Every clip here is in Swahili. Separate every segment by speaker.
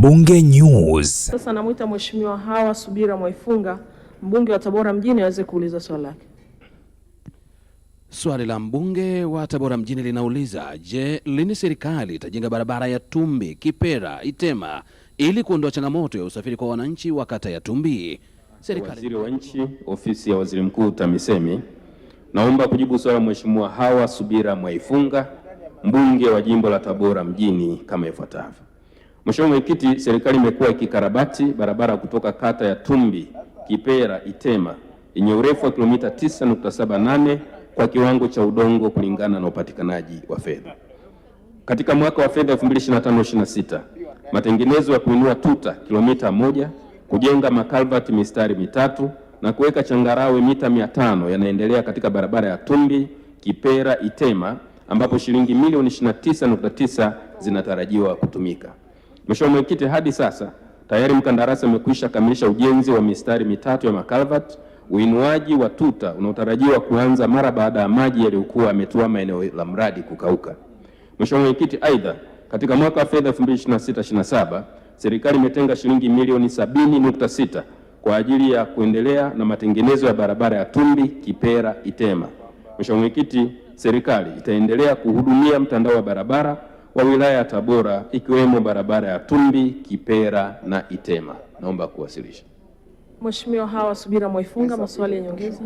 Speaker 1: Bunge News.
Speaker 2: Sasa namuita Mheshimiwa Hawa Subira Mwaifunga, mbunge wa Tabora mjini, aweze kuuliza swali lake.
Speaker 3: Swali la mbunge wa Tabora mjini linauliza, je, lini serikali itajenga barabara ya Tumbi, Kipera, Itema ili kuondoa changamoto ya usafiri kwa wananchi wa kata ya Tumbi?
Speaker 4: Waziri wa Nchi, Ofisi ya Waziri Mkuu TAMISEMI, naomba kujibu swali la Mheshimiwa Hawa Subira Mwaifunga, mbunge wa jimbo la Tabora mjini kama ifuatavyo. Mheshimiwa Mwenyekiti, serikali imekuwa ikikarabati barabara kutoka kata ya Tumbi, Kipera, Itema yenye urefu wa kilomita 9.78 kwa kiwango cha udongo kulingana na upatikanaji wa fedha. Katika mwaka wa fedha 2025/26, matengenezo ya kuinua tuta kilomita 1, kujenga makalvati mistari 3 na kuweka changarawe mita 500 yanaendelea katika barabara ya Tumbi, Kipera, Itema ambapo shilingi milioni 29.9 zinatarajiwa kutumika. Mheshimiwa Mwenyekiti, hadi sasa tayari mkandarasi amekwisha kamilisha ujenzi wa mistari 3 ya makalvati, uinuaji wa tuta unaotarajiwa kuanza mara baada ya maji yaliyokuwa yametuama eneo la mradi kukauka. Mheshimiwa Mwenyekiti, aidha katika mwaka wa fedha 2026/27 serikali imetenga shilingi milioni 70.6 kwa ajili ya kuendelea na matengenezo ya barabara ya Tumbi, Kipera, Itema. Mheshimiwa Mwenyekiti, serikali itaendelea kuhudumia mtandao wa barabara wa wilaya ya Tabora ikiwemo barabara ya Tumbi, Kipera na Itema. Naomba kuwasilisha.
Speaker 2: Mheshimiwa Hawa Subira Mwaifunga, maswali ya nyongeza.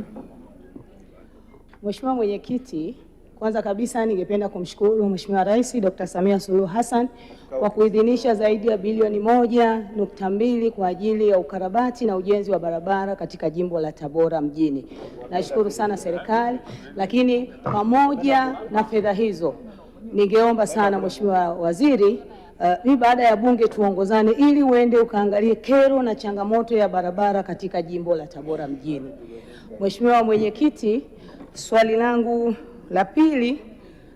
Speaker 5: Mheshimiwa Mwenyekiti, kwanza kabisa ningependa kumshukuru Mheshimiwa Rais Dr. Samia Suluhu Hassan kwa kuidhinisha zaidi ya bilioni 1.2 kwa ajili ya ukarabati na ujenzi wa barabara katika jimbo la Tabora mjini. Nashukuru sana serikali, lakini pamoja na fedha hizo ningeomba sana Mheshimiwa Waziri, baada ya bunge tuongozane ili uende ukaangalie kero na changamoto ya barabara katika jimbo la Tabora mjini. Mheshimiwa Mwenyekiti, swali langu la pili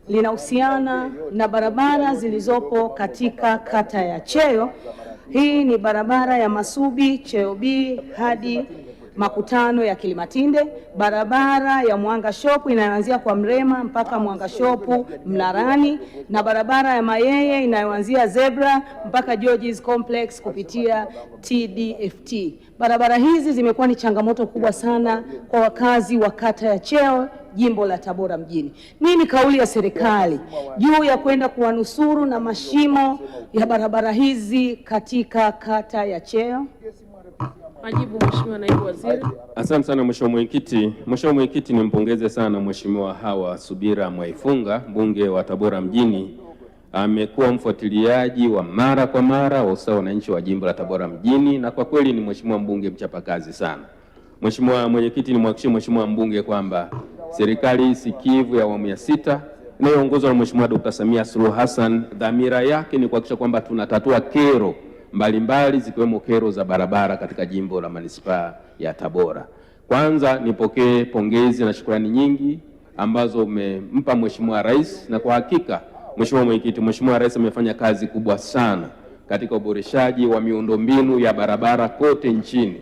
Speaker 5: linahusiana na barabara zilizopo katika kata ya Cheyo. Hii ni barabara ya Masubi, Cheyo B hadi makutano ya Kilimatinde, barabara ya Mwanga Shop inayoanzia kwa Mrema mpaka Mwanga Shop Mnarani, na barabara ya Mayeye inayoanzia Zebra mpaka George's Complex kupitia TDFT. Barabara hizi zimekuwa ni changamoto kubwa sana kwa wakazi wa kata ya Cheyo, jimbo la Tabora mjini. Nini kauli ya serikali juu ya kwenda kuwanusuru na mashimo ya barabara hizi katika kata ya Cheyo?
Speaker 2: Majibu Mheshimiwa Naibu Waziri.
Speaker 4: Asante sana Mheshimiwa Mwenyekiti. Mheshimiwa Mwenyekiti, nimpongeze sana Mheshimiwa Hawa Subira Mwaifunga, mbunge wa Tabora mjini. Amekuwa mfuatiliaji wa mara kwa mara wa usawa wananchi wa jimbo la Tabora mjini, na kwa kweli ni Mheshimiwa mbunge mchapakazi sana. Mheshimiwa Mwenyekiti, nimhakikishie Mheshimiwa mbunge kwamba serikali sikivu ya awamu ya 6 inayoongozwa na Mheshimiwa Dr. Samia Suluhu Hassan, dhamira yake ni kuhakikisha kwamba tunatatua kero mbalimbali zikiwemo kero za barabara katika jimbo la manispaa ya Tabora. Kwanza nipokee pongezi na shukrani nyingi ambazo umempa Mheshimiwa Rais, na kwa hakika Mheshimiwa Mwenyekiti, Mheshimiwa Rais amefanya kazi kubwa sana katika uboreshaji wa miundombinu ya barabara kote nchini.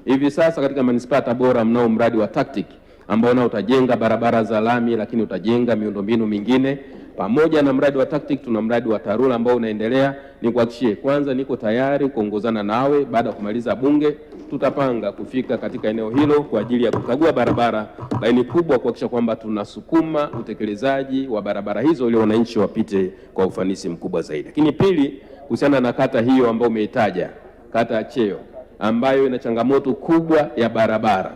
Speaker 4: Hivi sasa katika manispaa ya Tabora mnao mradi wa TACTIC ambao nao utajenga barabara za lami, lakini utajenga miundombinu mingine. Pamoja na mradi wa TACTIC tuna mradi wa TARURA ambao unaendelea. Nikuhakikishie, kwanza niko tayari kuongozana nawe, baada ya kumaliza bunge tutapanga kufika katika eneo hilo kwa ajili ya kukagua barabara laini kubwa, kuhakikisha kwamba tunasukuma utekelezaji wa barabara hizo ili wananchi wapite kwa ufanisi mkubwa zaidi. Lakini pili, kuhusiana na kata hiyo ambayo umeitaja, kata ya Cheyo ambayo ina changamoto kubwa ya barabara,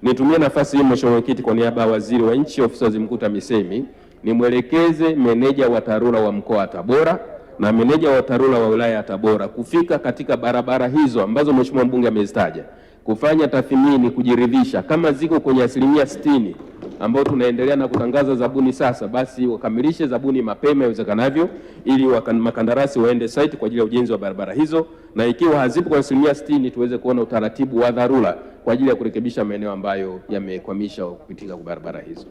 Speaker 4: nitumie nafasi hii Mheshimiwa Mwenyekiti, kwa niaba ya Waziri wa Nchi, Ofisi ya Waziri Mkuu TAMISEMI, nimwelekeze meneja wa TARURA wa mkoa wa Tabora na meneja wa TARURA wa wilaya ya Tabora kufika katika barabara hizo ambazo Mheshimiwa mbunge amezitaja, kufanya tathmini, kujiridhisha kama ziko kwenye 60% ambao tunaendelea na kutangaza zabuni sasa, basi wakamilishe zabuni mapema iwezekanavyo ili makandarasi waende site kwa ajili ya ujenzi wa barabara hizo, na ikiwa hazipo kwa 60% tuweze kuona utaratibu wa dharura kwa ajili ya kurekebisha maeneo ambayo yamekwamisha kupitika kwa barabara hizo.